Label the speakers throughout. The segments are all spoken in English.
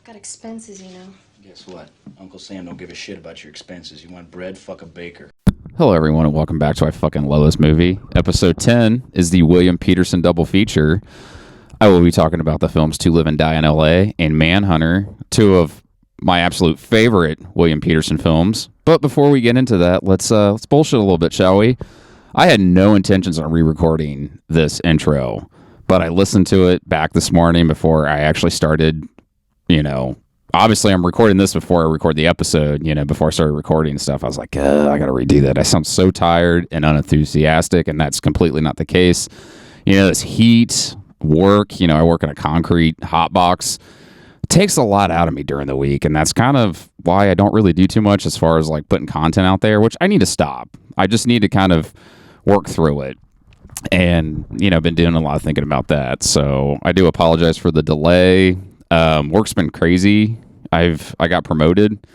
Speaker 1: Got expenses, you know.
Speaker 2: Guess what? Uncle Sam don't give a shit about your expenses. You want bread? Fuck a baker.
Speaker 3: Hello, everyone, and welcome back to I Fucking Love This Movie. Episode 10 is the William Petersen double feature. I will be talking about the films To Live and Die in L.A. and Manhunter, two of my absolute favorite William Petersen films. But before we get into that, let's bullshit a little bit, shall we? I had no intentions on re-recording this intro, but I listened to it back this morning before I actually started, obviously I'm recording this before I record the episode, before I started recording stuff. I was like, I got to redo that. I sound so tired and unenthusiastic, and that's completely not the case. This heat, work, I work in a concrete hot box. It takes a lot out of me during the week, and that's kind of why I don't really do too much as far as like putting content out there, which I need to stop. I just need to kind of work through it. And, I've been doing a lot of thinking about that. So I do apologize for the delay. Work's been crazy. I got promoted.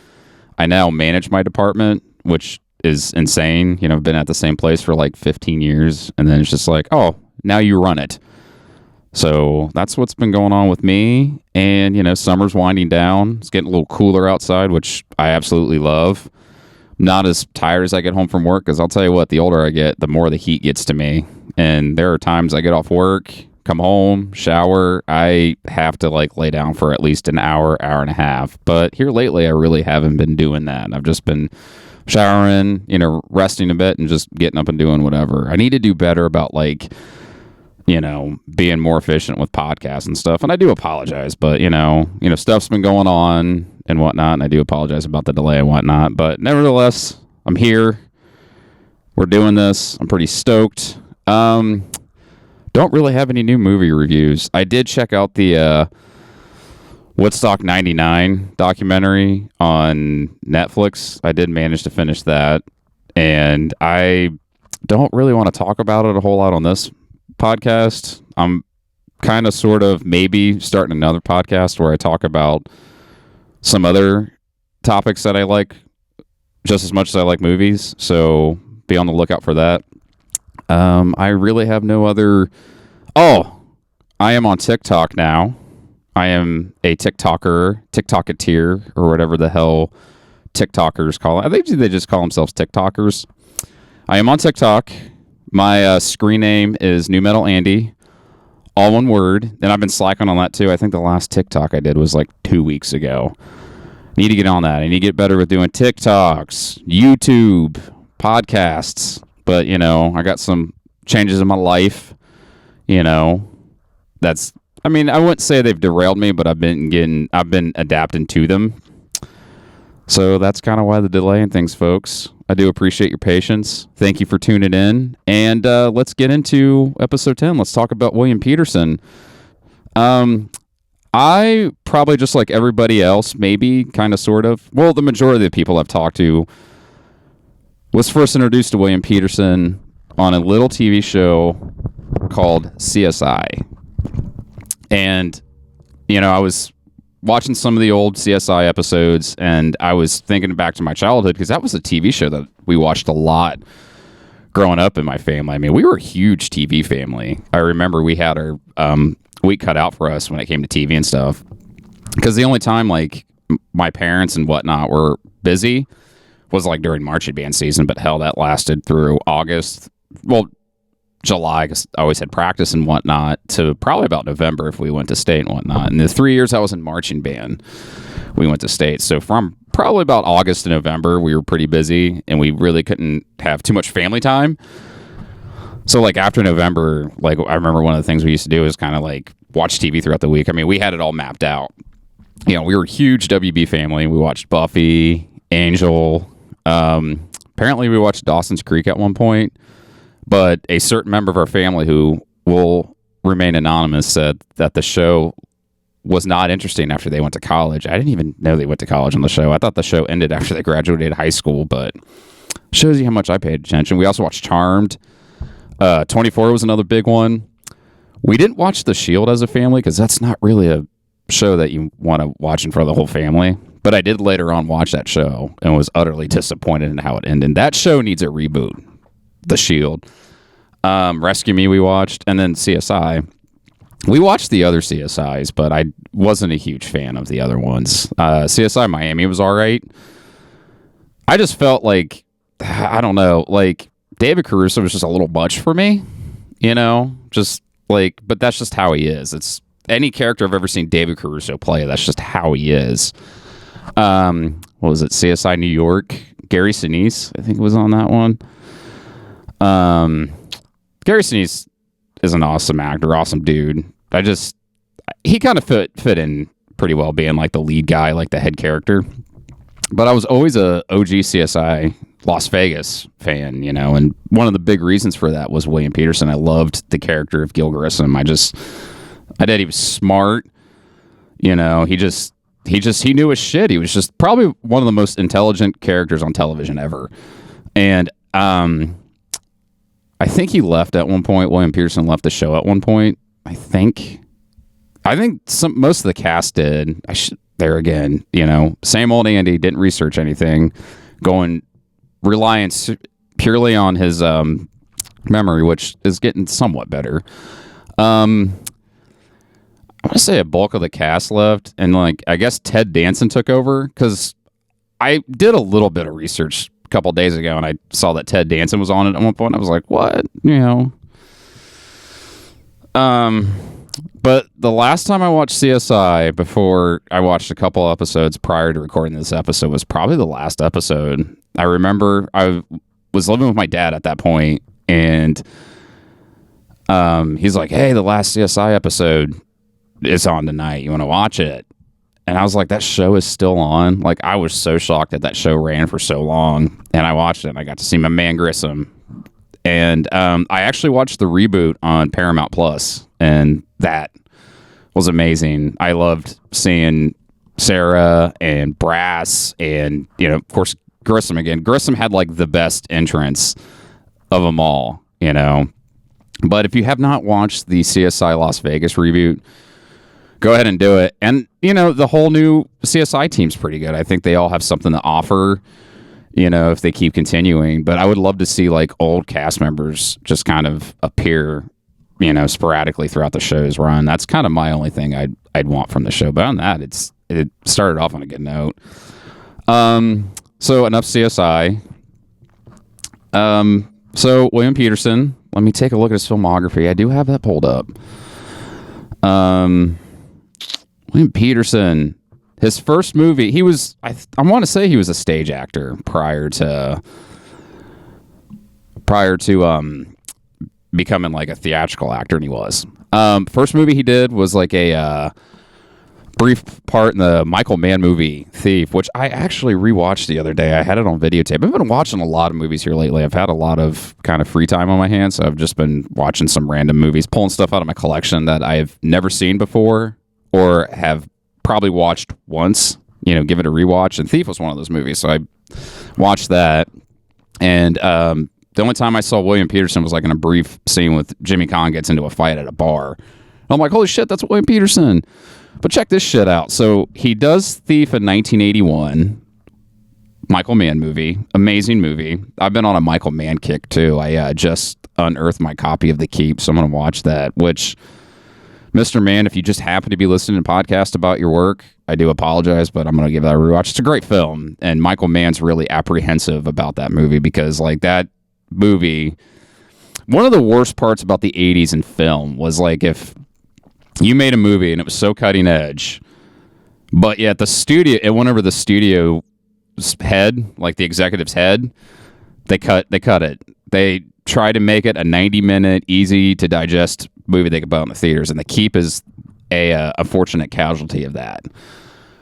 Speaker 3: I now manage my department, which is insane. I've been at the same place for like 15 years. And then it's just like, oh, now you run it. So that's what's been going on with me. And, summer's winding down. It's getting a little cooler outside, which I absolutely love. Not as tired as I get home from work, because I'll tell you what, the older I get, the more the heat gets to me. And there are times I get off work, come home, shower, I have to lay down for at least an hour, hour and a half. But here lately, I really haven't been doing that. I've just been showering, resting a bit and just getting up and doing whatever. I need to do better about being more efficient with podcasts and stuff. And I do apologize, but stuff's been going on and whatnot. And I do apologize about the delay and whatnot, but nevertheless, I'm here. We're doing this. I'm pretty stoked. Don't really have any new movie reviews. I did check out the Woodstock 99 documentary on Netflix. I did manage to finish that, and I don't really want to talk about it a whole lot on this podcast. I'm kind of sort of maybe starting another podcast where I talk about some other topics that I like just as much as I like movies, so be on the lookout for that. I really have no other... Oh, I am on TikTok now. I am a TikToketeer, or whatever the hell TikTokers call it. I think they just call themselves TikTokers. I am on TikTok. My screen name is New Metal Andy, all one word. And I've been slacking on that too. I think the last TikTok I did was 2 weeks ago. Need to get on that. I need to get better with doing TikToks, YouTube, podcasts. But, I got some changes in my life, that's, I wouldn't say they've derailed me, but I've been adapting to them. So that's kind of why the delay in things, folks. I do appreciate your patience. Thank you for tuning in. And let's get into episode 10. Let's talk about William Petersen. I probably, just like everybody else, maybe kind of sort of, well, the majority of the people I've talked to, was first introduced to William Petersen on a little TV show called CSI. And, I was watching some of the old CSI episodes, and I was thinking back to my childhood, because that was a TV show that we watched a lot growing up in my family. We were a huge TV family. I remember we had our week cut out for us when it came to TV and stuff, because the only time my parents and whatnot were busy was during marching band season, but hell, that lasted through August. Well, July, because I always had practice and whatnot, to probably about November if we went to state and whatnot. And the 3 years I was in marching band, we went to state. So from probably about August to November, we were pretty busy, and we really couldn't have too much family time. So after November, I remember one of the things we used to do is kind of watch TV throughout the week. We had it all mapped out. We were a huge WB family. We watched Buffy, Angel. Apparently we watched Dawson's Creek at one point, but a certain member of our family, who will remain anonymous, said that the show was not interesting after they went to college. I didn't even know they went to college on the show. I thought the show ended after they graduated high school, but shows you how much I paid attention. We also watched Charmed. 24 was another big one. We didn't watch The Shield as a family, because that's not really a show that you want to watch in front of the whole family. But I did later on watch that show and was utterly disappointed in how it ended. That show needs a reboot. The Shield. Rescue Me we watched, and then CSI. We watched the other CSIs, but I wasn't a huge fan of the other ones. CSI Miami was all right. I just felt like, I don't know, like David Caruso was just a little much for me, just like, but that's just how he is. It's any character I've ever seen David Caruso play. That's just how he is. What was it? CSI New York. Gary Sinise, I think, was on that one. Gary Sinise is an awesome actor, awesome dude. He kind of fit in pretty well being like the lead guy, like the head character. But I was always a OG CSI Las Vegas fan, and one of the big reasons for that was William Petersen. I loved the character of Gil Grissom. I thought he was smart. He knew his shit. He was just probably one of the most intelligent characters on television ever. And I think he left at one point. William Petersen left the show at one point. I think most of the cast did. There again, same old Andy, didn't research anything, relying purely on his memory, which is getting somewhat better. I want to say a bulk of the cast left, and I guess Ted Danson took over, because I did a little bit of research a couple days ago, and I saw that Ted Danson was on it at one point. I was like, what? But the last time I watched CSI, before I watched a couple episodes prior to recording this episode, was probably the last episode. I remember I was living with my dad at that point, and he's like, hey, the last CSI episode is on tonight. You want to watch it? And I was like, that show is still on? Like, I was so shocked that show ran for so long. And I watched it, and I got to see my man Grissom. And I actually watched the reboot on Paramount Plus, and that was amazing. I loved seeing Sarah and Brass and, of course, Grissom again. Grissom had the best entrance of them all, But if you have not watched the CSI Las Vegas reboot, go ahead and do it. And, the whole new CSI team's pretty good. I think they all have something to offer, if they keep continuing. But I would love to see old cast members just kind of appear, sporadically throughout the show's run. That's kind of my only thing I'd want from the show. But on that, it started off on a good note. So enough CSI. So William Petersen, let me take a look at his filmography. I do have that pulled up. William Petersen, his first movie, he was, I want to say he was a stage actor prior to becoming a theatrical actor, and he was. First movie he did was a brief part in the Michael Mann movie Thief, which I actually rewatched the other day. I had it on videotape. I've been watching a lot of movies here lately. I've had a lot of kind of free time on my hands, so I've just been watching some random movies, pulling stuff out of my collection that I've never seen before or have probably watched once, give it a rewatch. And Thief was one of those movies, so I watched that. And the only time I saw William Petersen was in a brief scene with Jimmy Kahn gets into a fight at a bar. And I'm like, holy shit, that's William Petersen. But check this shit out. So he does Thief in 1981. Michael Mann movie. Amazing movie. I've been on a Michael Mann kick, too. I just unearthed my copy of The Keep, so I'm going to watch that, which, Mr. Mann, if you just happen to be listening to podcasts about your work, I do apologize, but I'm going to give that a rewatch. It's a great film, and Michael Mann's really apprehensive about that movie because, that movie, one of the worst parts about the 80s in film was, if you made a movie and it was so cutting edge, but yet the studio, it went over the studio's head, the executive's head, they cut it. They try to make it a 90-minute, easy-to-digest movie they could buy in the theaters, and The Keep is a unfortunate casualty of that.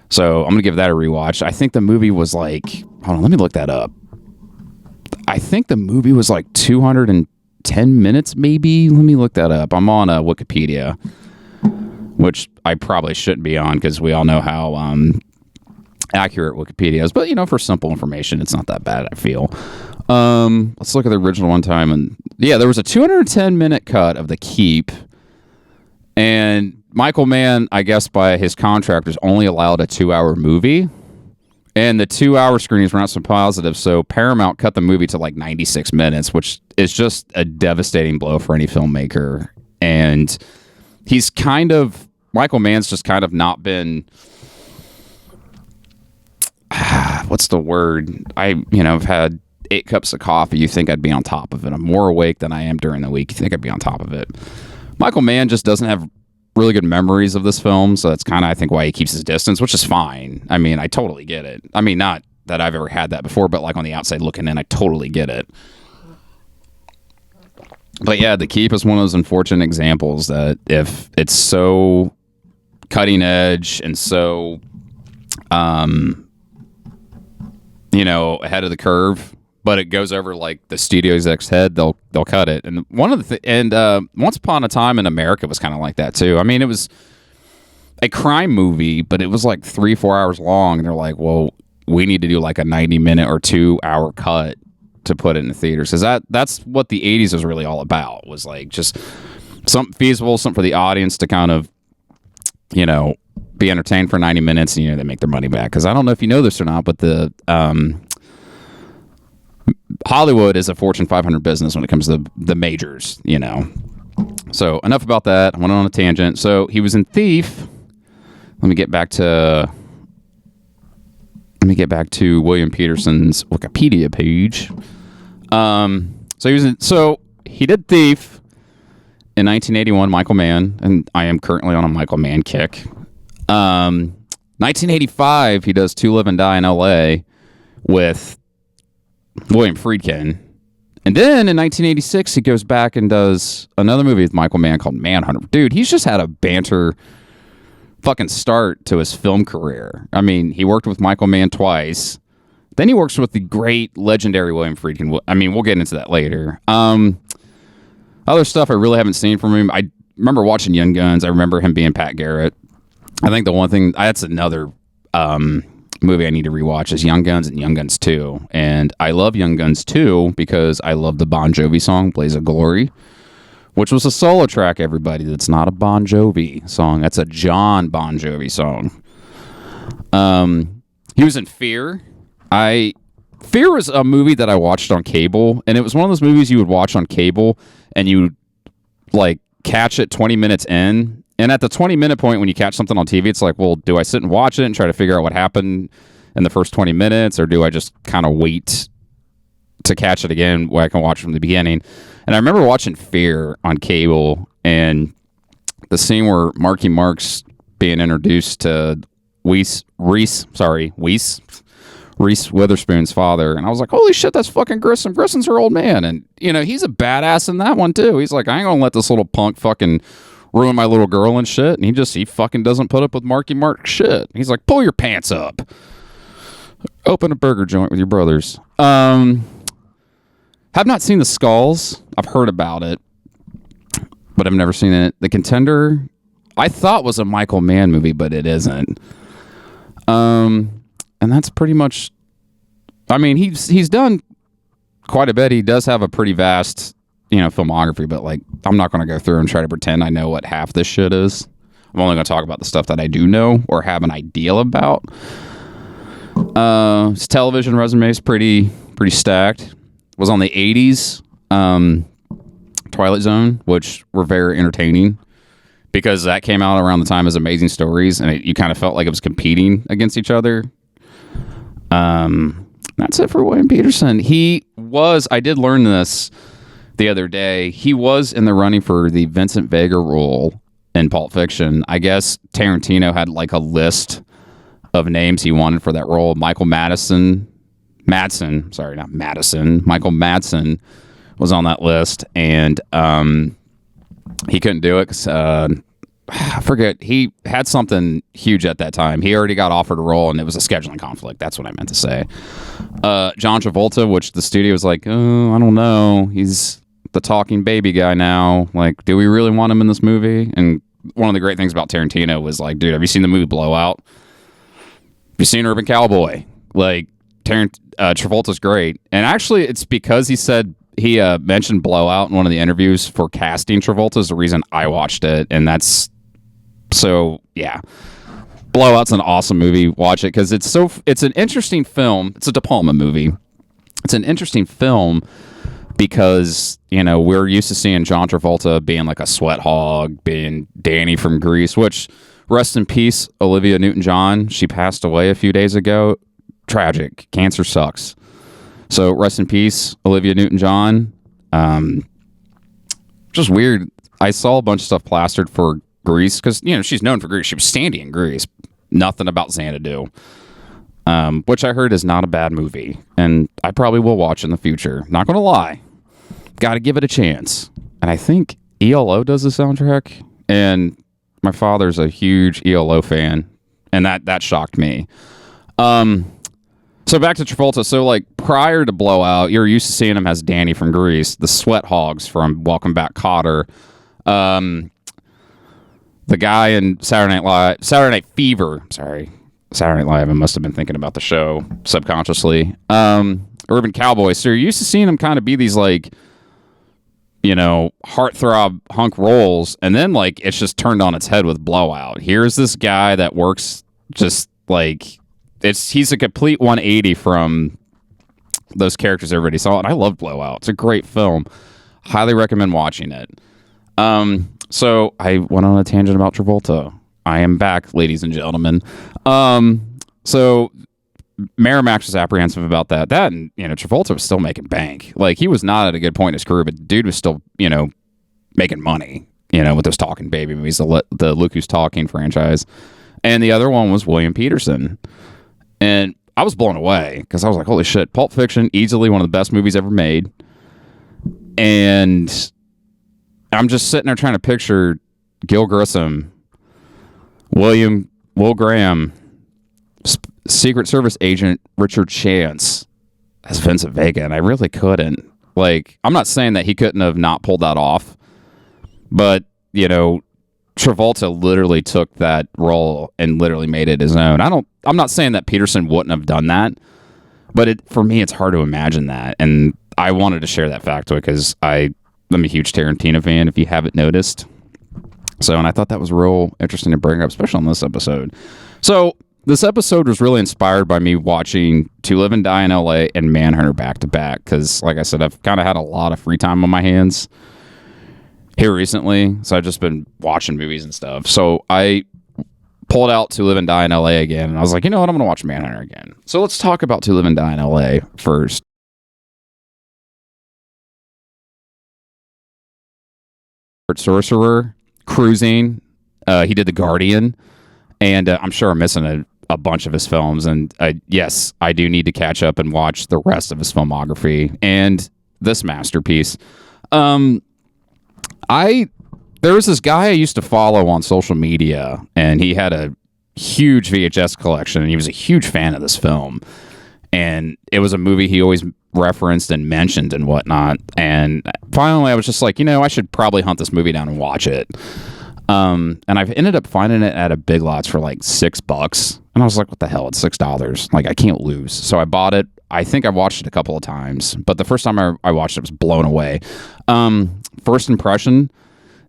Speaker 3: So I'm going to give that a rewatch. I think the movie was hold on, let me look that up. I think the movie was 210 minutes, maybe. Let me look that up. I'm on Wikipedia, which I probably shouldn't be on because we all know how accurate Wikipedia is. But, for simple information, it's not that bad, I feel. Let's look at the original one time. And yeah, there was a 210-minute cut of The Keep. And Michael Mann, I guess by his contract, is only allowed a 2-hour movie. And the 2-hour screenings were not so positive, so Paramount cut the movie to 96 minutes, which is just a devastating blow for any filmmaker. And Michael Mann's just kind of not been, what's the word? I've had 8 cups of coffee. You think I'd be on top of it. I'm more awake than I am during the week. You think I'd be on top of it. Michael Mann just doesn't have really good memories of this film, so that's kind of, I think, why he keeps his distance, which is fine. I mean, I totally get it. I mean, not that I've ever had that before, but like on the outside looking in, I totally get it. But yeah, The Keep is one of those unfortunate examples that if it's so cutting edge and so, ahead of the curve, but it goes over like the studio exec's head, they'll cut it. And Once Upon a Time in America was kind of like that too. I mean, it was a crime movie, but it was like 3-4 hours long, and they're like, well, we need to do like a 90-minute or 2-hour cut to put it in the theaters. Because that's what the 80s was really all about, was like just something feasible, something for the audience to kind of, be entertained for 90 minutes, and they make their money back. Because I don't know if you know this or not, but the Hollywood is a Fortune 500 business when it comes to the majors, So enough about that. I went on a tangent. So he was in Thief. Let me get back to William Petersen's Wikipedia page. So he did Thief in 1981, Michael Mann, and I am currently on a Michael Mann kick. 1985, he does To Live and Die in L.A. with William Friedkin. And then in 1986, he goes back and does another movie with Michael Mann called Manhunter. Dude, he's just had a banter fucking start to his film career. I mean, he worked with Michael Mann twice. Then he works with the great, legendary William Friedkin. I mean, we'll get into that later. Other stuff I really haven't seen from him. I remember watching Young Guns. I remember him being Pat Garrett. I think the one thing, that's another movie I need to rewatch, is Young Guns and Young Guns 2. And I love Young Guns 2 because I love the Bon Jovi song, Blaze of Glory, which was a solo track, everybody. That's not a Bon Jovi song. That's a John Bon Jovi song. He was in Fear. Fear was a movie that I watched on cable, and it was one of those movies you would watch on cable, and you like catch it 20 minutes in. And at the 20-minute point when you catch something on TV, it's like, well, do I sit and watch it and try to figure out what happened in the first 20 minutes, or do I just kind of wait to catch it again where I can watch from the beginning? And I remember watching Fear on cable, and the scene where Marky Mark's being introduced to Reese Witherspoon's father, and I was like, holy shit, that's fucking Grissom. Grissom's her old man, and he's a badass in that one too. He's like, I ain't gonna let this little punk fucking ruin my little girl and shit. And he fucking doesn't put up with Marky Mark shit. He's like, pull your pants up, open a burger joint with your brothers. Have not seen The Skulls. I've heard about it, but I've never seen it. The Contender, I thought was a Michael Mann movie, but it isn't. And that's pretty much, I mean, he's done quite a bit. He does have a pretty vast, filmography, but like, I'm not going to go through and try to pretend I know what half this shit is. I'm only going to talk about the stuff that I do know or have an idea about. His television resume is pretty stacked. Was on the 80s Twilight Zone, which were very entertaining because that came out around the time as Amazing Stories, and you kind of felt like it was competing against each other. That's it for William Petersen. I did learn this the other day. He was in the running for the Vincent Vega role in Pulp Fiction. I guess Tarantino had like a list of names he wanted for that role. Michael Madsen was on that list, and he couldn't do it because I forget, he had something huge at that time. He already got offered a role, and it was a scheduling conflict. That's what I meant to say. John Travolta, which the studio was like, oh, I don't know. He's the talking baby guy now. Like, do we really want him in this movie? And one of the great things about Tarantino was like, dude, have you seen the movie Blowout? Have you seen Urban Cowboy? Like, Travolta's great. And actually, it's because he mentioned Blowout in one of the interviews for casting Travolta is the reason I watched it. And that's so, yeah. Blowout's an awesome movie. Watch it because it's an interesting film. It's a De Palma movie. It's an interesting film because, you know, we're used to seeing John Travolta being like a sweat hog, being Danny from Grease, which, rest in peace, Olivia Newton-John. She passed away a few days ago. Tragic. Cancer sucks. So rest in peace, Olivia Newton-John. Just weird. I saw a bunch of stuff plastered for Grease because, you know, she's known for Grease. She was Sandy in Grease. Nothing about Xanadu. Which I heard is not a bad movie. And I probably will watch in the future. Not going to lie. Got to give it a chance. And I think ELO does the soundtrack. And my father's a huge ELO fan. And that shocked me. So back to Travolta. So, like, prior to Blowout, you're used to seeing him as Danny from Grease, the sweat hogs from Welcome Back, Kotter, the guy in Saturday Night Fever. Sorry, Saturday Night Live. I must have been thinking about the show subconsciously. Urban Cowboy. So you're used to seeing him kind of be these, like, you know, heartthrob hunk roles, and then, like, it's just turned on its head with Blowout. Here's this guy that works just like. He's a complete 180 from those characters everybody saw, and I love Blowout. It's a great film. Highly recommend watching it. So I went on a tangent about Travolta. I am back, ladies and gentlemen. So Miramax was apprehensive about that. That, and, you know, Travolta was still making bank. Like, he was not at a good point in his career, but the dude was still, you know, making money, you know, with those Talking Baby movies, the Look Who's Talking franchise. And the other one was William Petersen. And I was blown away because I was like, holy shit, Pulp Fiction, easily one of the best movies ever made. And I'm just sitting there trying to picture Gil Grissom, Will Graham, Secret Service agent Richard Chance as Vincent Vega, and I really couldn't. Like, I'm not saying that he couldn't have not pulled that off, but, you know, Travolta literally took that role and literally made it his own. I'm not saying that Petersen wouldn't have done that, but for me, it's hard to imagine that. And I wanted to share that factoid because I'm a huge Tarantino fan, if you haven't noticed. So, and I thought that was real interesting to bring up, especially on this episode. So, this episode was really inspired by me watching To Live and Die in L.A. and Manhunter back to back because, like I said, I've kind of had a lot of free time on my hands here recently, so I've just been watching movies and stuff. So I pulled out To Live and Die in L.A. again, and I was like, you know what, I'm going to watch Manhunter again. So let's talk about To Live and Die in L.A. first. Sorcerer, cruising. He did The Guardian, and I'm sure I'm missing a bunch of his films. And yes, I do need to catch up and watch the rest of his filmography and this masterpiece. There was this guy I used to follow on social media, and he had a huge VHS collection, and he was a huge fan of this film. And it was a movie he always referenced and mentioned and whatnot. And finally, I was just like, you know, I should probably hunt this movie down and watch it. And I've ended up finding it at a Big Lots for like $6. And I was like, what the hell? It's $6. Like, I can't lose. So I bought it. I think I watched it a couple of times, but the first time I watched it, I was blown away. First impression,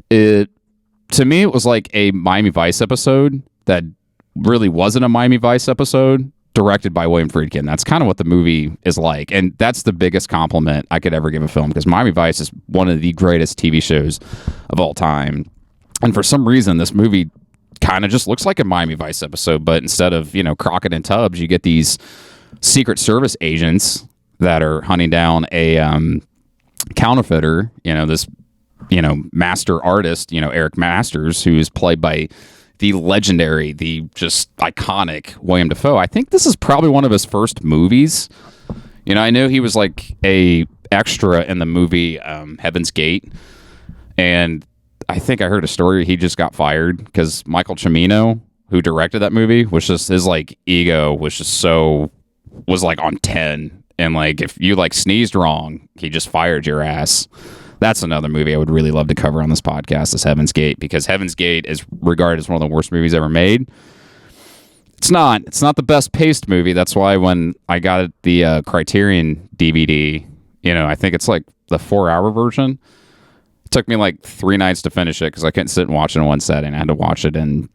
Speaker 3: to me, it was like a Miami Vice episode that really wasn't a Miami Vice episode, directed by William Friedkin. That's kind of what the movie is like, and that's the biggest compliment I could ever give a film, because Miami Vice is one of the greatest TV shows of all time. And for some reason, this movie kind of just looks like a Miami Vice episode, but instead of, you know, Crockett and Tubbs, you get these Secret Service agents that are hunting down a counterfeiter, you know, this, you know, master artist, you know, Eric Masters, who is played by the legendary, the just iconic William Dafoe. I think this is probably one of his first movies. You know, I know he was like a extra in the movie Heaven's Gate, and I think I heard a story he just got fired because Michael Cimino, who directed that movie, was just, his like ego was just was like on 10, and like if you like sneezed wrong, he just fired your ass. That's another movie I would really love to cover on this podcast, is Heaven's Gate, because Heaven's Gate is regarded as one of the worst movies ever made. It's not the best paced movie. That's why when I got the Criterion DVD, you know, I think it's like the 4-hour version. It took me like 3 nights to finish it because I couldn't sit and watch it in one setting. I had to watch it in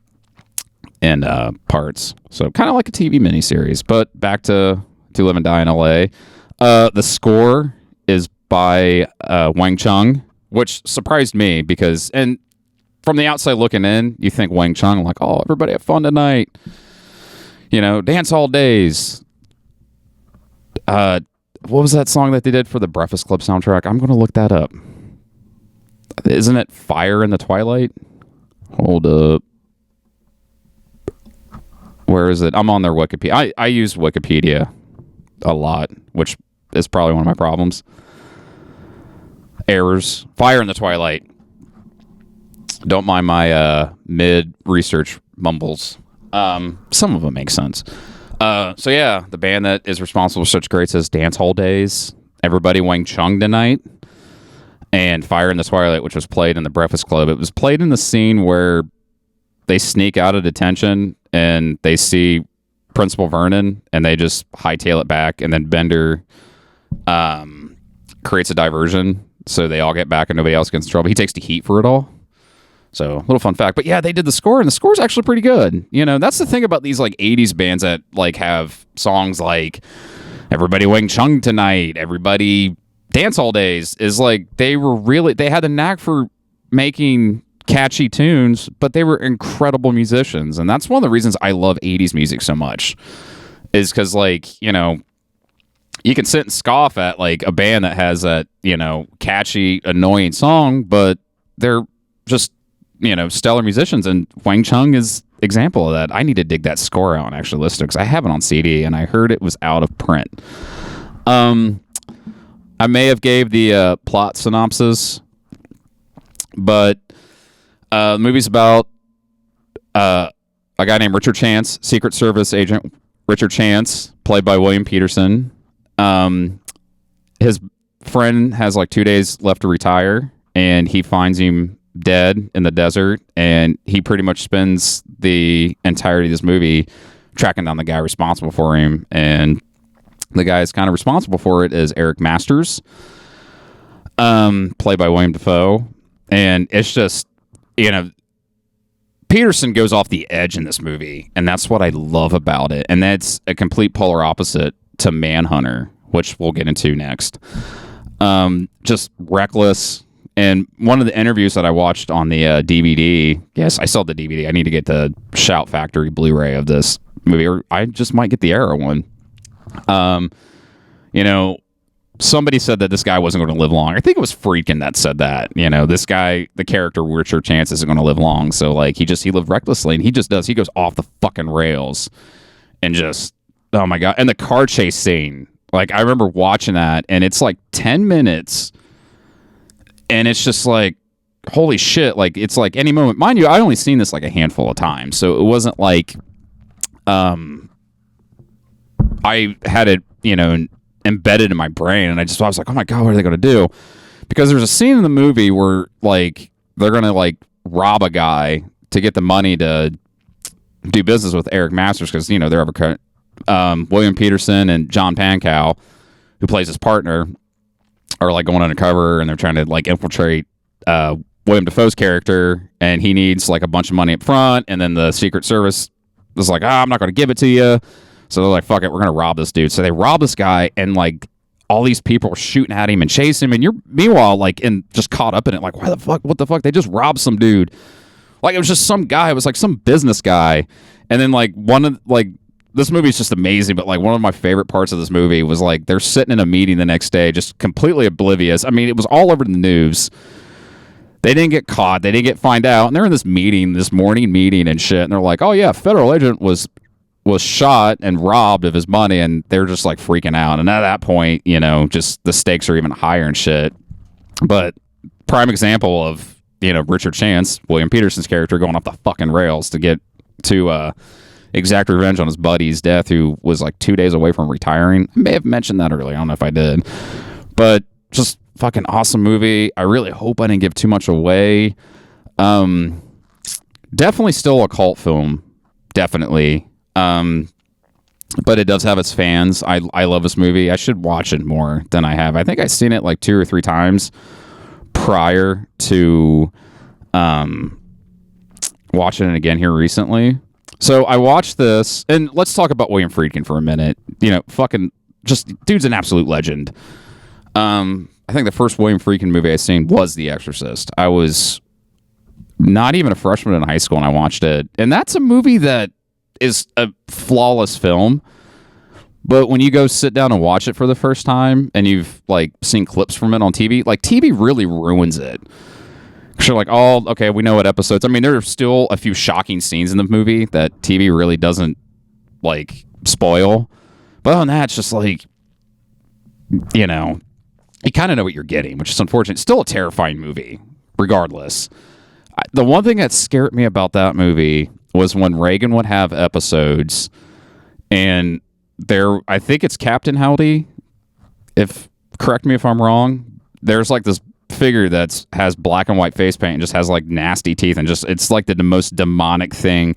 Speaker 3: parts. So kind of like a TV miniseries. But back to Live and Die in L.A. The score is by Wang Chung, which surprised me because, and from the outside looking in, you think Wang Chung, like, oh, everybody have fun tonight. You know, dance all days. What was that song that they did for the Breakfast Club soundtrack? I'm going to look that up. Isn't it Fire in the Twilight? Hold up. Where is it? I'm on their Wikipedia. I use Wikipedia a lot, which is probably one of my problems. Errors. Fire in the Twilight. Don't mind my mid-research mumbles. Some of them make sense. So yeah, the band that is responsible for such greats as Dance Hall Days, Everybody Wang Chung Tonight, and Fire in the Twilight, which was played in the Breakfast Club. It was played in the scene where they sneak out of detention and they see Principal Vernon and they just hightail it back, and then Bender creates a diversion so they all get back and nobody else gets in trouble. He takes the heat for it all. So, little fun fact. But yeah, they did the score, and the score's actually pretty good. You know, that's the thing about these, like, 80s bands that, like, have songs like Everybody Wang Chung Tonight, Everybody Dance All Days, is, like, they had the knack for making catchy tunes, but they were incredible musicians. And that's one of the reasons I love 80s music so much, is because, like, you know, you can sit and scoff at, like, a band that has that, you know, catchy, annoying song, but they're just, you know, stellar musicians, and Wang Chung is example of that. I need to dig that score out and actually listen to it because I have it on CD and I heard it was out of print. I may have gave the plot synopsis, but the movie's about a guy named Richard Chance, Secret Service agent Richard Chance, played by William Petersen. His friend has like 2 days left to retire, and he finds him dead in the desert, and he pretty much spends the entirety of this movie tracking down the guy responsible for him. And the guy is kind of responsible for it is Eric Masters, played by William Dafoe. And it's just, you know, Petersen goes off the edge in this movie, and that's what I love about it. And that's a complete polar opposite to Manhunter, which we'll get into next. Just reckless. And one of the interviews that I watched on the DVD, yes, I saw the DVD. I need to get the Shout Factory Blu-ray of this movie, or I just might get the Arrow one. You know, somebody said that this guy wasn't going to live long. I think it was Friedkin that said that. You know, this guy, the character Richard Chance, isn't going to live long. So, like, he lived recklessly, and he goes off the fucking rails, and just, oh my God. And the car chase scene, like, I remember watching that, and it's like 10 minutes. And it's just like, holy shit, like, it's like any moment. Mind you, I only seen this like a handful of times, so it wasn't like I had it, you know, embedded in my brain, and I was like, oh my God, what are they going to do? Because there's a scene in the movie where, like, they're going to, like, rob a guy to get the money to do business with Eric Masters, because, you know, they're William Petersen and John Pankow, who plays his partner, are like going undercover, and they're trying to like infiltrate William Dafoe's character, and he needs like a bunch of money up front, and then the Secret Service is like, I'm not going to give it to you. So they're like, fuck it, we're going to rob this dude. So they rob this guy, and like all these people are shooting at him and chasing him, and you're meanwhile like just caught up in it, like, why the fuck, what the fuck? They just robbed some dude. Like, it was just some guy. It was like some business guy. And then like this movie is just amazing, but like one of my favorite parts of this movie was like they're sitting in a meeting the next day, just completely oblivious. I mean, it was all over the news. They didn't get caught. They didn't get find out. And they're in this meeting, this morning meeting and shit. And they're like, oh yeah, a federal agent was shot and robbed of his money. And they're just like freaking out. And at that point, you know, just the stakes are even higher and shit. But prime example of, you know, Richard Chance, William Petersen's character, going off the fucking rails to get to, exact revenge on his buddy's death, who was like 2 days away from retiring. I may have mentioned that earlier. I don't know if I did. But just fucking awesome movie. I really hope I didn't give too much away. Definitely still a cult film. Definitely. But it does have its fans. I love this movie. I should watch it more than I have. I think I've seen it like 2 or 3 times prior to watching it again here recently. So I watched this, and let's talk about William Friedkin for a minute. You know, fucking just, dude's an absolute legend. I think the first William Friedkin movie I seen was The Exorcist. I was not even a freshman in high school and I watched it. And that's a movie that is a flawless film. But when you go sit down and watch it for the first time and you've like seen clips from it on TV, like TV really ruins it. Because you're like, oh, okay, we know what episodes. I mean, there are still a few shocking scenes in the movie that TV really doesn't like spoil. But on that, it's just like, you know, you kind of know what you're getting, which is unfortunate. It's still a terrifying movie, regardless. The one thing that scared me about that movie was when Reagan would have episodes and I think it's Captain Howdy, correct me if I'm wrong, there's like this figure that has black and white face paint and just has like nasty teeth and just it's like the most demonic thing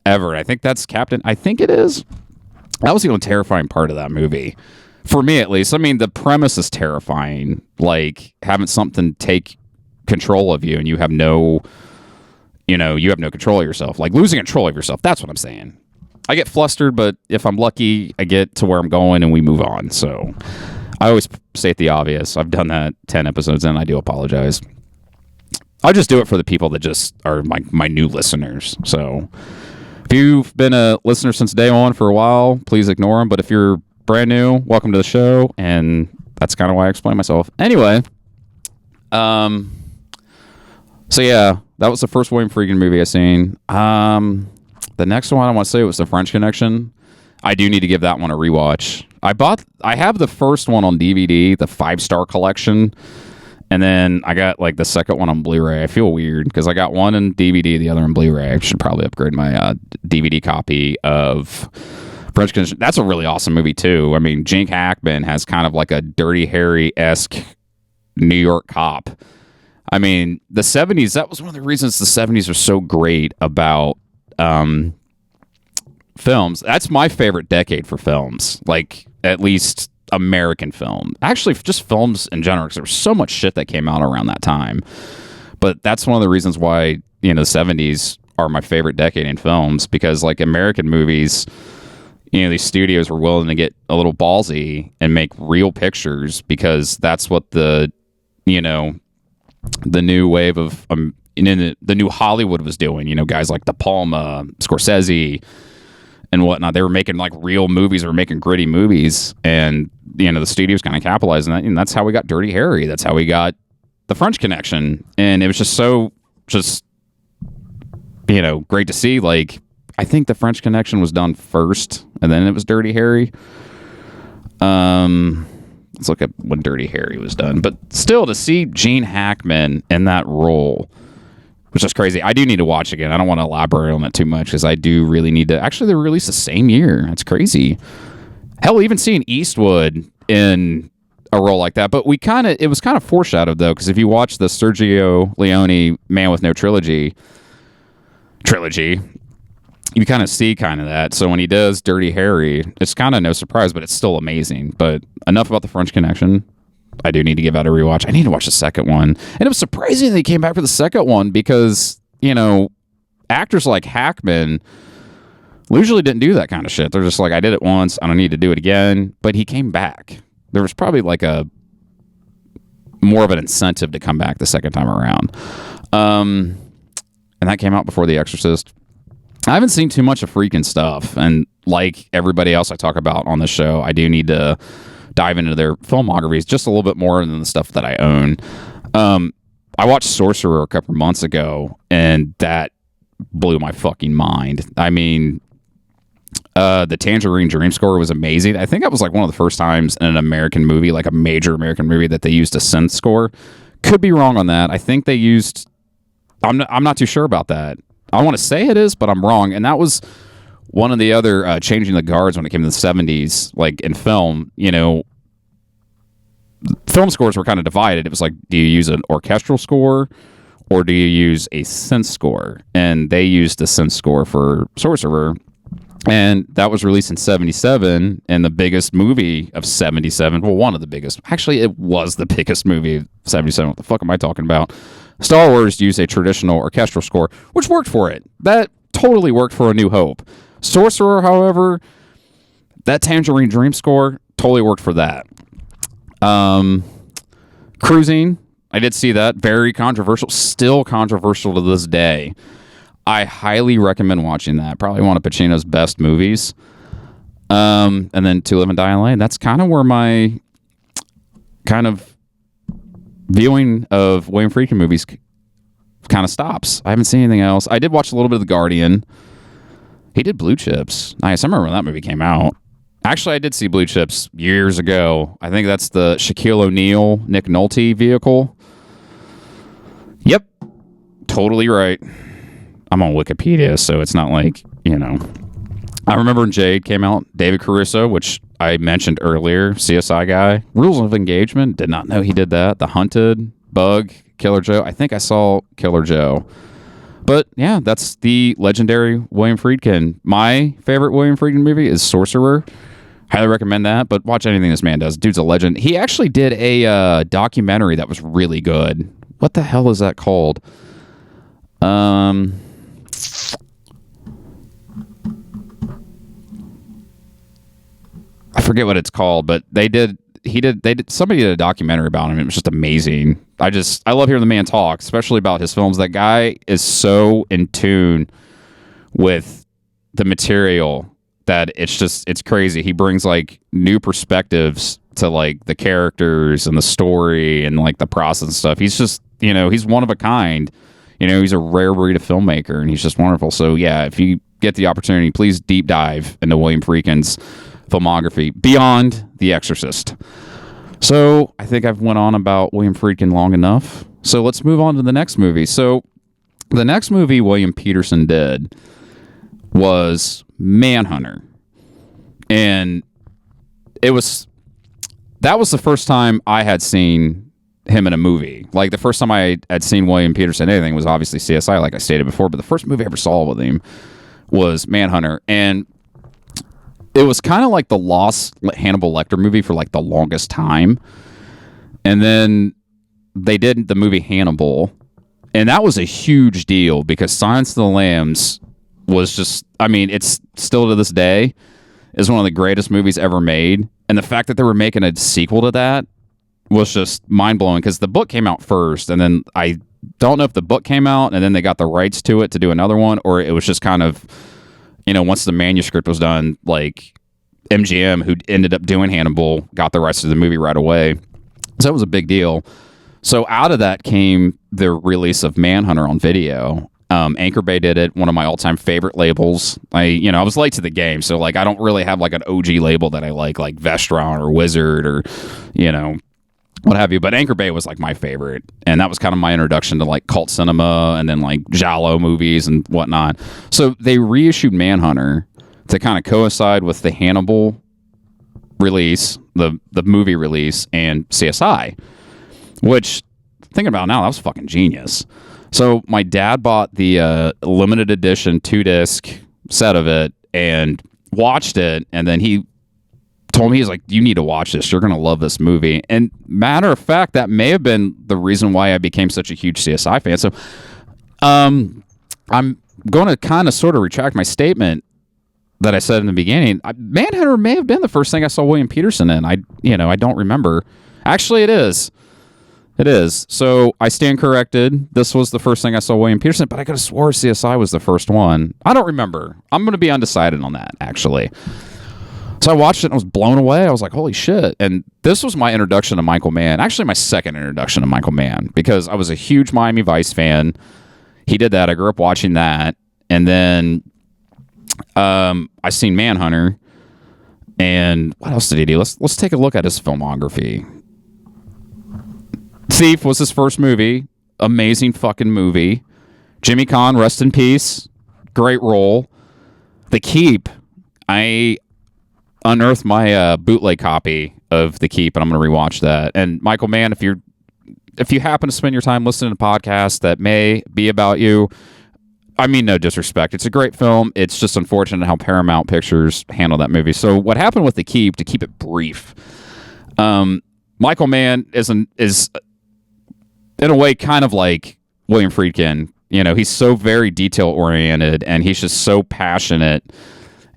Speaker 3: ever. I think that's Captain. I think it is. That was the only terrifying part of that movie. For me, at least. I mean, the premise is terrifying. Like, having something take control of you and you have no control of yourself. Like, losing control of yourself. That's what I'm saying. I get flustered, but if I'm lucky, I get to where I'm going and we move on. So, I always state the obvious. I've done that 10 episodes and I do apologize. I just do it for the people that just are my new listeners. So, if you've been a listener since day one for a while, please ignore them. But if you're brand new, welcome to the show, and that's kind of why I explain myself. Anyway, so yeah, that was the first William Friedkin movie I seen. The next one I want to say was The French Connection. I do need to give that one a rewatch. I have the first one on DVD, the 5-star collection, and then I got like the second one on Blu-ray. I feel weird because I got one in DVD, the other in Blu-ray. I should probably upgrade my DVD copy of French Connection. That's a really awesome movie too. I mean, Gene Hackman has kind of like a Dirty Harry-esque New York cop. I mean, the 70s, that was one of the reasons the 70s are so great about films. That's my favorite decade for films, like at least American film. Actually, just films in general, because there was so much shit that came out around that time. But that's one of the reasons why, the 70s are my favorite decade in films, because like American movies, these studios were willing to get a little ballsy and make real pictures because that's what the new wave of the new Hollywood was doing. Guys like De Palma, Scorsese, and whatnot. They were making like real movies. They were making gritty movies, and the studios kind of capitalized on that. And that's how we got Dirty Harry. That's how we got The French Connection. And it was just great to see. Like, I think The French Connection was done first, and then it was Dirty Harry. Let's look at when Dirty Harry was done. But still, to see Gene Hackman in that role, which is crazy. I do need to watch again. I don't want to elaborate on it too much because I do really need to. Actually, they released the same year. That's crazy. Hell, even seeing Eastwood in a role like that. But it was kind of foreshadowed though, because if you watch the Sergio Leone Man with No trilogy, you kind of see that. So when he does Dirty Harry, it's kind of no surprise, but it's still amazing. But enough about The French Connection. I do need to give that a rewatch. I need to watch the second one. And it was surprising that he came back for the second one because, actors like Hackman usually didn't do that kind of shit. They're just like, I did it once. I don't need to do it again. But he came back. There was probably like more of an incentive to come back the second time around. And that came out before The Exorcist. I haven't seen too much of Friedkin stuff. And like everybody else I talk about on the show, I do need to dive into their filmographies just a little bit more than the stuff that I own. I watched Sorcerer a couple months ago, and that blew my fucking mind. I mean, the Tangerine Dream score was amazing. I think that was like one of the first times in an American movie, like a major American movie, that they used a synth score. Could be wrong on that. I think they used... I'm not too sure about that. I want to say it is, but I'm wrong. And that was one of the other changing the guards when it came to the 70s, like in film, film scores were kind of divided. It was like, do you use an orchestral score or do you use a synth score? And they used the synth score for Sorcerer. And that was released in 77, and the biggest movie of 77, well, one of the biggest. Actually, it was the biggest movie of 77. What the fuck am I talking about? Star Wars used a traditional orchestral score, which worked for it. That totally worked for A New Hope. Sorcerer, however, that Tangerine Dream score totally worked for that. Cruising, I did see that. Very controversial. Still controversial to this day. I highly recommend watching that. Probably one of Pacino's best movies. And then To Live and Die in LA. That's kind of where my kind of viewing of William Friedkin movies kind of stops. I haven't seen anything else. I did watch a little bit of The Guardian. He did Blue Chips. Nice. I remember when that movie came out. Actually, I did see Blue Chips years ago. I think that's the Shaquille O'Neal, Nick Nolte vehicle. Yep. Totally right. I'm on Wikipedia, so it's not like, I remember when Jade came out, David Caruso, which I mentioned earlier, CSI guy. Rules of Engagement, did not know he did that. The Hunted, Bug, Killer Joe. I think I saw Killer Joe. But yeah, that's the legendary William Friedkin. My favorite William Friedkin movie is Sorcerer. Highly recommend that, but watch anything this man does. Dude's a legend. He actually did a documentary that was really good. What the hell is that called? I forget what it's called, but somebody did a documentary about him. It was just amazing. I love hearing the man talk, especially about his films. That guy is so in tune with the material that it's crazy. He brings like new perspectives to like the characters and the story and like the process and stuff. He's just, he's one of a kind. He's a rare breed of filmmaker and he's just wonderful. So yeah, if you get the opportunity, please deep dive into William Friedkin's filmography beyond The Exorcist. So I think I've went on about William Friedkin long enough. So let's move on to the next movie. So the next movie William Petersen did was Manhunter. And that was the first time I had seen him in a movie. Like the first time I had seen William Petersen anything was obviously CSI, like I stated before, but the first movie I ever saw with him was Manhunter. And it was kind of like the lost Hannibal Lecter movie for like the longest time. And then they did the movie Hannibal. And that was a huge deal because Silence of the Lambs was just, it's still to this day is one of the greatest movies ever made. And the fact that they were making a sequel to that was just mind-blowing because the book came out first. And then I don't know if the book came out and then they got the rights to it to do another one, or it was just kind of, once the manuscript was done, like MGM, who ended up doing Hannibal, got the rights to the movie right away. So that was a big deal. So out of that came the release of Manhunter on video. Anchor Bay did it, one of my all-time favorite labels. I was late to the game, so like I don't really have like an OG label that I like Vestron or Wizard or, what have you. But Anchor Bay was like my favorite, and that was kind of my introduction to like cult cinema and then like giallo movies and whatnot. So they reissued Manhunter to kind of coincide with the Hannibal release, the movie release, and CSI, which, thinking about it now, that was fucking genius. So my dad bought the limited edition 2-disc set of it and watched it, and then he told me, he's like, you need to watch this. You're going to love this movie. And matter of fact, that may have been the reason why I became such a huge CSI fan. So I'm going to kind of sort of retract my statement that I said in the beginning. Manhunter may have been the first thing I saw William Petersen in. I don't remember. Actually, it is. It is. So I stand corrected. This was the first thing I saw William Petersen, but I could have swore CSI was the first one. I don't remember. I'm going to be undecided on that, actually. So I watched it and I was blown away. I was like, holy shit. And this was my introduction to Michael Mann. Actually, my second introduction to Michael Mann, because I was a huge Miami Vice fan. He did that. I grew up watching that. And then I seen Manhunter. And what else did he do? Let's take a look at his filmography. Thief was his first movie. Amazing fucking movie. Jimmy Caan, rest in peace. Great role. The Keep. I unearthed my bootleg copy of The Keep, and I'm going to rewatch that. And Michael Mann, if you happen to spend your time listening to podcasts that may be about you, I mean no disrespect. It's a great film. It's just unfortunate how Paramount Pictures handled that movie. So what happened with The Keep, to keep it brief, Michael Mann is in a way kind of like William Friedkin. He's so very detail oriented, and he's just so passionate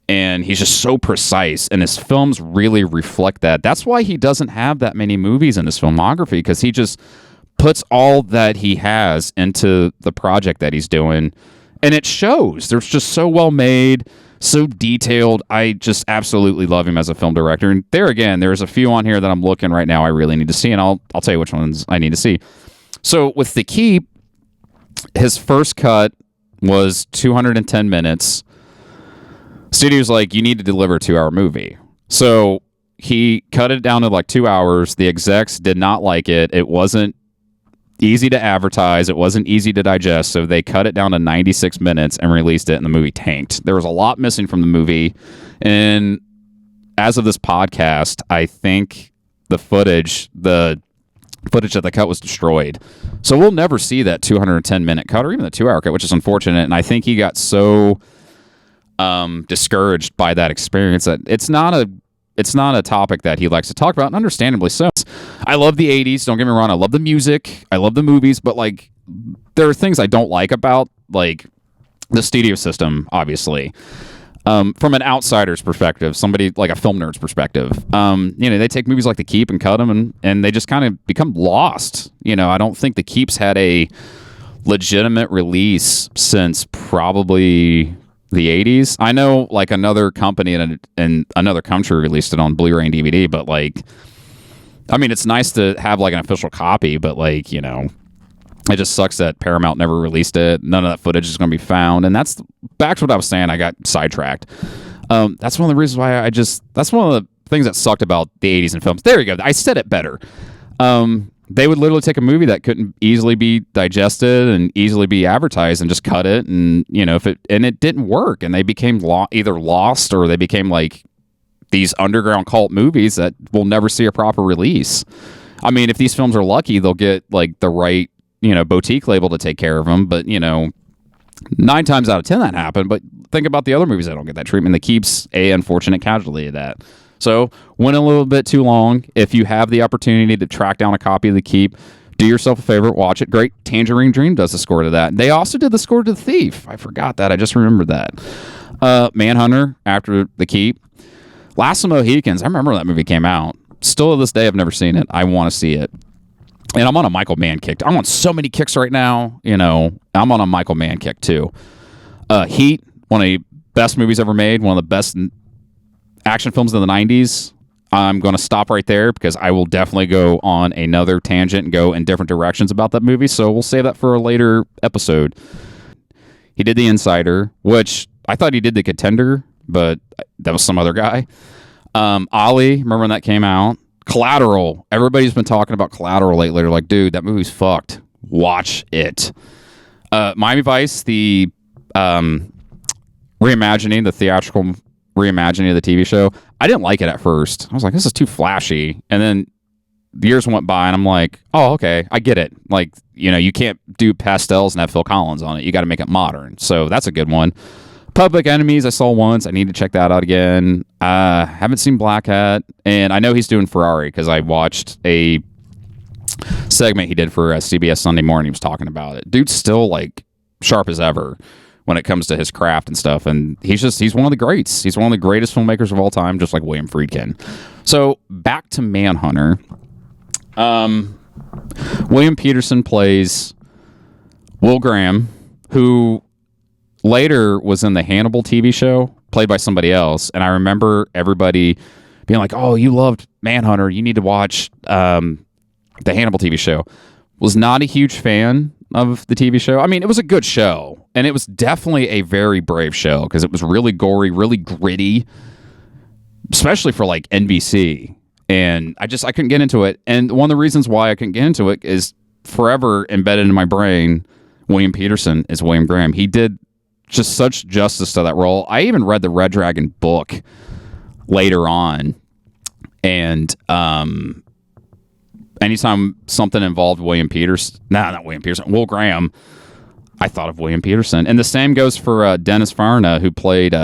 Speaker 3: and he's just so precise, and his films really reflect that. That's why he doesn't have that many movies in his filmography, because he just puts all that he has into the project that he's doing, and it shows. They're just so well made, so detailed. I just absolutely love him as a film director. And there again, there's a few on here that I'm looking right now I really need to see, and I'll tell you which ones I need to see. So with The Keep, his first cut was 210 minutes. Studio's like, you need to deliver a 2-hour movie. So he cut it down to like 2 hours. The execs did not like it. It wasn't easy to advertise. It wasn't easy to digest. So they cut it down to 96 minutes and released it, and the movie tanked. There was a lot missing from the movie. And as of this podcast, I think the footage that the cut was destroyed. So we'll never see that 210-minute cut or even the 2-hour cut, which is unfortunate. And I think he got so discouraged by that experience that it's not a topic that he likes to talk about, and understandably so. I love the 80s, don't get me wrong. I love the music. I love the movies, but like there are things I don't like about like the studio system, obviously. From an outsider's perspective, somebody like a film nerd's perspective, they take movies like The Keep and cut them, and they just kind of become lost. I don't think The Keep's had a legitimate release since probably the 80s. I know like another company in another country released it on Blu-ray and DVD, but like, I mean, it's nice to have like an official copy, but like, it just sucks that Paramount never released it. None of that footage is going to be found. And that's back to what I was saying. I got sidetracked. That's one of the reasons why that's one of the things that sucked about the 80s in films. There you go. I said it better. They would literally take a movie that couldn't easily be digested and easily be advertised and just cut it. And, it didn't work. And they became either lost, or they became like these underground cult movies that will never see a proper release. I mean, if these films are lucky, they'll get like the right, boutique label to take care of them. But, 9 times out of 10 that happened. But think about the other movies that don't get that treatment. That keeps a unfortunate casualty of that. So went a little bit too long. If you have the opportunity to track down a copy of The Keep, do yourself a favor, watch it. Great. Tangerine Dream does the score to that. They also did the score to The Thief. I forgot that. I just remembered that. Manhunter after The Keep. Last of the Mohicans. I remember that movie came out. Still to this day, I've never seen it. I want to see it. And I'm on a Michael Mann kick. I'm on so many kicks right now. I'm on a Michael Mann kick too. Heat, one of the best movies ever made. One of the best action films of the 90s. I'm going to stop right there because I will definitely go on another tangent and go in different directions about that movie. So we'll save that for a later episode. He did The Insider, which I thought he did The Contender, but that was some other guy. Ollie, remember when that came out? Collateral. Everybody's been talking about Collateral lately. They're like, dude, that movie's fucked. Watch it. Miami Vice, the reimagining, the theatrical reimagining of the TV show. I didn't like it at first. I was like, this is too flashy. And then years went by and I'm like, oh, okay, I get it. Like, you can't do pastels and have Phil Collins on it. You got to make it modern. So that's a good one. Public Enemies, I saw once. I need to check that out again. Haven't seen Black Hat. And I know he's doing Ferrari because I watched a segment he did for CBS Sunday Morning. He was talking about it. Dude's still like sharp as ever when it comes to his craft and stuff. And he's one of the greats. He's one of the greatest filmmakers of all time, just like William Friedkin. So back to Manhunter. William Petersen plays Will Graham, who later was in the Hannibal TV show, played by somebody else. And I remember everybody being like, oh, you loved Manhunter. You need to watch the Hannibal TV show. Was not a huge fan of the TV show. I mean, it was a good show. And it was definitely a very brave show because it was really gory, really gritty, especially for like NBC. And I couldn't get into it. And one of the reasons why I couldn't get into it is forever embedded in my brain, William Petersen is William Graham. He did just such justice to that role. I even read the Red Dragon book later on. And anytime something involved Will Graham, I thought of William Petersen. And the same goes for Dennis Farina, who played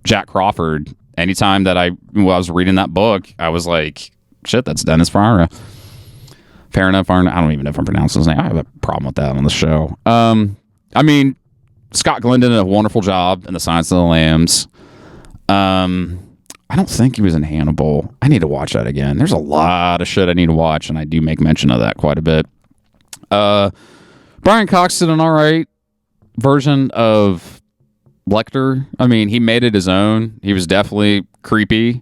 Speaker 3: Jack Crawford. Anytime that I was reading that book, I was like, shit, that's Dennis Farina. Farina. I don't even know if I'm pronouncing his name. I have a problem with that on the show. I mean, Scott Glenn did a wonderful job in The Silence of the Lambs. I don't think he was in Hannibal. I need to watch that again. There's a lot of shit I need to watch, and I do make mention of that quite a bit. Brian Cox did an all right version of Lecter. I mean, he made it his own. He was definitely creepy.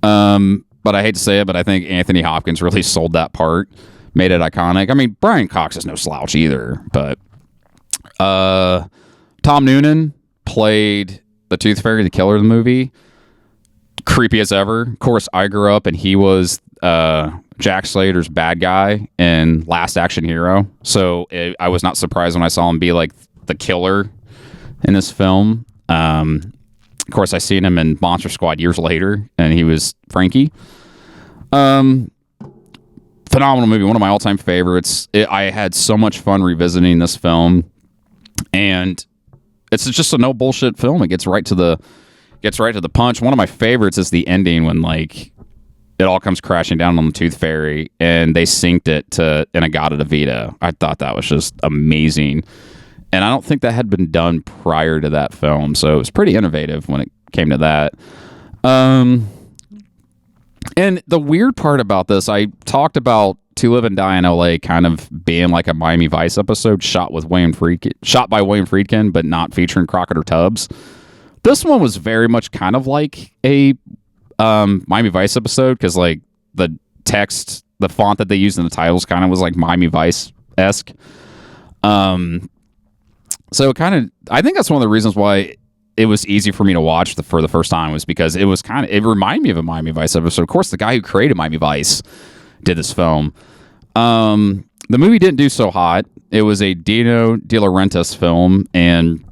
Speaker 3: But I hate to say it, but I think Anthony Hopkins really sold that part, made it iconic. I mean, Brian Cox is no slouch either, but Tom Noonan played the Tooth Fairy, the killer of the movie. Creepy as ever. Of course, I grew up and he was Jack Slater's bad guy in Last Action Hero. So I was not surprised when I saw him be like the killer in this film. Of course, I seen him in Monster Squad years later, and he was Frankie. Phenomenal movie, one of my all-time favorites. I had so much fun revisiting this film, and it's just a no bullshit film. It gets right to the punch. One of my favorites is the ending when like it all comes crashing down on the Tooth Fairy, and they synced it to In-A-Gadda-Da-Vida. I thought that was just amazing. And I don't think that had been done prior to that film, so it was pretty innovative when it came to that. And the weird part about this, I talked about To Live and Die in L.A. kind of being like a Miami Vice episode shot by William Friedkin, but not featuring Crockett or Tubbs. This one was very much kind of like a Miami Vice episode, because like the text, the font that they used in the titles kind of was like Miami Vice-esque. So kind of, I think that's one of the reasons why it was easy for me to watch for the first time, was because it reminded me of a Miami Vice episode. Of course, the guy who created Miami Vice did this film. The movie didn't do so hot. It was a Dino De Laurentiis film, and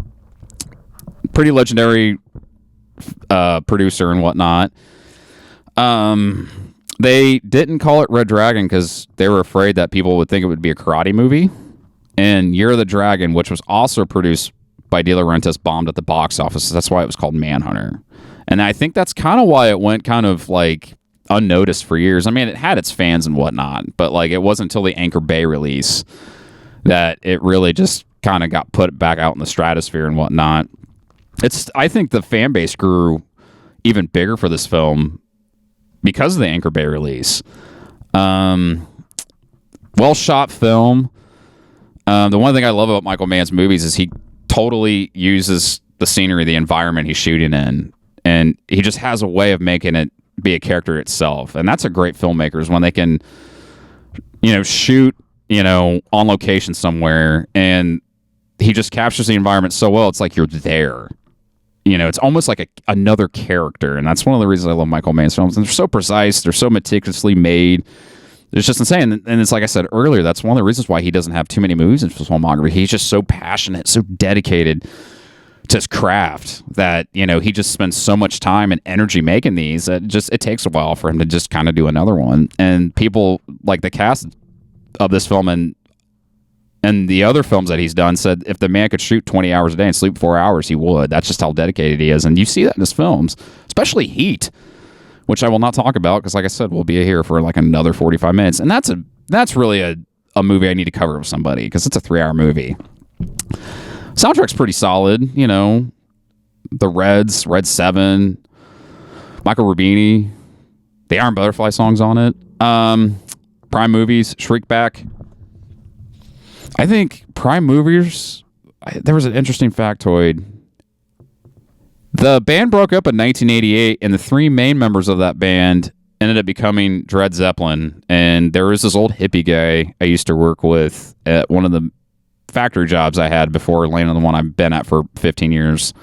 Speaker 3: pretty legendary producer and whatnot. They didn't call it Red Dragon because they were afraid that people would think it would be a karate movie. And Year of the Dragon, which was also produced by De Laurentiis, bombed at the box office. That's why it was called Manhunter. And I think that's kind of why it went kind of like unnoticed for years. I mean, it had its fans and whatnot, but like it wasn't until the Anchor Bay release that it really just kind of got put back out in the stratosphere and whatnot. I think the fan base grew even bigger for this film because of the Anchor Bay release. Well shot film. The one thing I love about Michael Mann's movies is he totally uses the scenery, the environment he's shooting in, and he just has a way of making it be a character itself. And that's a great filmmaker, is when they can, shoot, on location somewhere, and he just captures the environment so well, it's like you're there. It's almost like another character, and that's one of the reasons I love Michael Mann's films. And they're so precise, they're so meticulously made. It's just insane. And it's like I said earlier, that's one of the reasons why he doesn't have too many movies in his filmography. He's just so passionate, so dedicated to his craft that, he just spends so much time and energy making these that it takes a while for him to just kind of do another one. And people like the cast of this film and the other films that he's done said if the man could shoot 20 hours a day and sleep 4 hours, he would. That's just how dedicated he is. And you see that in his films, especially Heat, which I will not talk about because, like I said, we'll be here for like another 45 minutes. And that's really a movie I need to cover with somebody because it's a 3-hour movie. Soundtrack's pretty solid, The Reds, Red 7, Michael Rubini, the Iron Butterfly songs on it. Prime Movies, Shriekback. I think Prime Movies, there was an interesting factoid. The band broke up in 1988, and the 3 main members of that band ended up becoming Led Zeppelin. And there was this old hippie guy I used to work with at one of the factory jobs I had before landing the one I've been at for 15 years.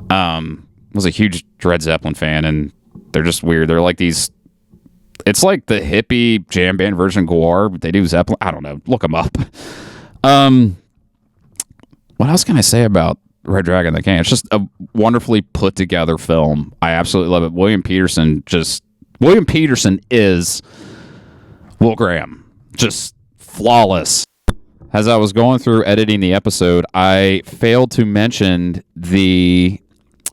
Speaker 3: Was a huge Led Zeppelin fan, and they're just weird. They're like these... It's like the hippie jam band version of Gwar, but they do Zeppelin. I don't know. Look them up. What else can I say about Red Dragon? It's just a wonderfully put together film. I absolutely love it. William Petersen is Will Graham. Just flawless. As I was going through editing the episode, I failed to mention the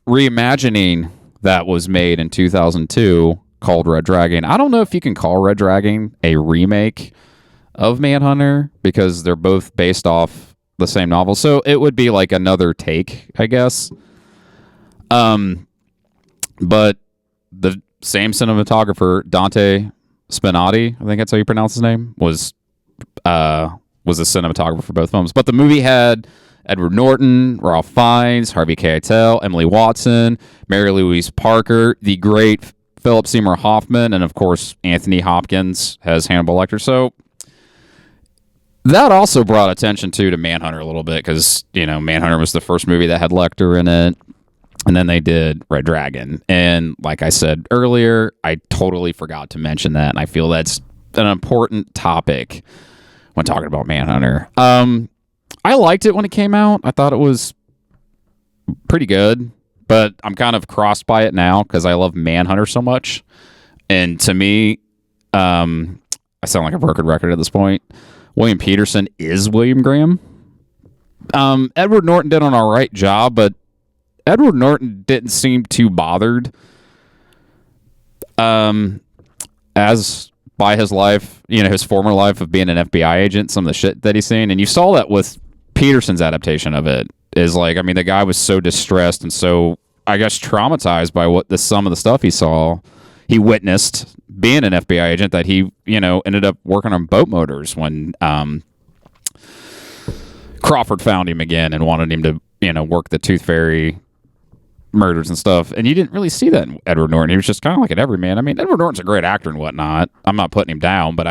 Speaker 3: reimagining that was made in 2002 called Red Dragon. I don't know if you can call Red Dragon a remake of Manhunter because they're both based off the same novel. So it would be like another take, I guess. But the same cinematographer, Dante Spinotti, I think that's how you pronounce his name, was a cinematographer for both films. But the movie had Edward Norton, Ralph Fiennes, Harvey Keitel, Emily Watson, Mary Louise Parker, the great Philip Seymour Hoffman, and of course Anthony Hopkins as Hannibal Lecter. So that also brought attention to Manhunter a little bit because, Manhunter was the first movie that had Lecter in it. And then they did Red Dragon. And like I said earlier, I totally forgot to mention that. And I feel that's an important topic when talking about Manhunter. I liked it when it came out. I thought it was pretty good. But I'm kind of crossed by it now because I love Manhunter so much. And to me, I sound like a broken record at this point. William Petersen is William Graham. Edward Norton did an all right job, but Edward Norton didn't seem too bothered as by his life, his former life of being an FBI agent, some of the shit that he's seen. And you saw that with Petersen's adaptation of it. Is like, the guy was so distressed and so, I guess, traumatized by some of the stuff he witnessed being an FBI agent that he, ended up working on boat motors when Crawford found him again and wanted him to, work the Tooth Fairy murders and stuff. And you didn't really see that in Edward Norton. He was just kind of like an everyman. Edward Norton's a great actor and whatnot. I'm not putting him down, but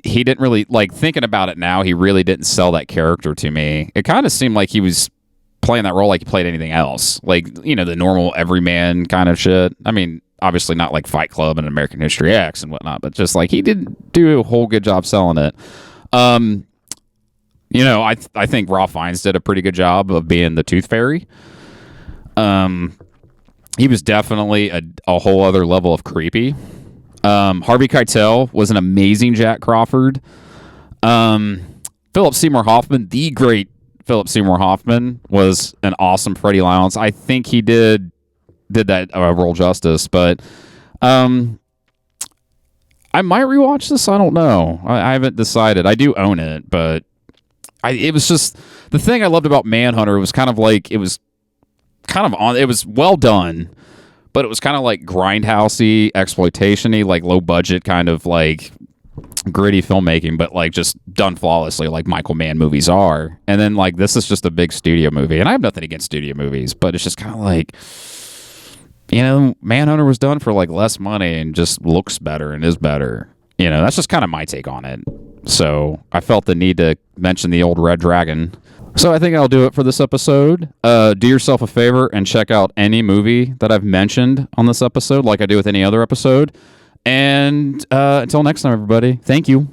Speaker 3: he didn't really, thinking about it now, he really didn't sell that character to me. It kind of seemed like he was playing that role like he played anything else. The normal everyman kind of shit. Obviously not like Fight Club and American History X and whatnot, but just he didn't do a whole good job selling it. I think Ralph Fiennes did a pretty good job of being the Tooth Fairy. He was definitely a whole other level of creepy. Harvey Keitel was an amazing Jack Crawford. Philip Seymour Hoffman, the great Philip Seymour Hoffman, was an awesome Freddie Lounds. I think he did that role justice, but I might rewatch this. I don't know. I haven't decided. I do own it, but it was just the thing I loved about Manhunter. Was kind of like it was well done, but it was kind of like grindhousey, exploitation-y, low budget kind of gritty filmmaking, but just done flawlessly like Michael Mann movies are. And then this is just a big studio movie, and I have nothing against studio movies, but it's just kind of Manhunter was done for less money and just looks better and is better. That's just kind of my take on it. So I felt the need to mention the old Red Dragon. So I think I'll do it for this episode. Do yourself a favor and check out any movie that I've mentioned on this episode like I do with any other episode. And until next time, everybody, thank you.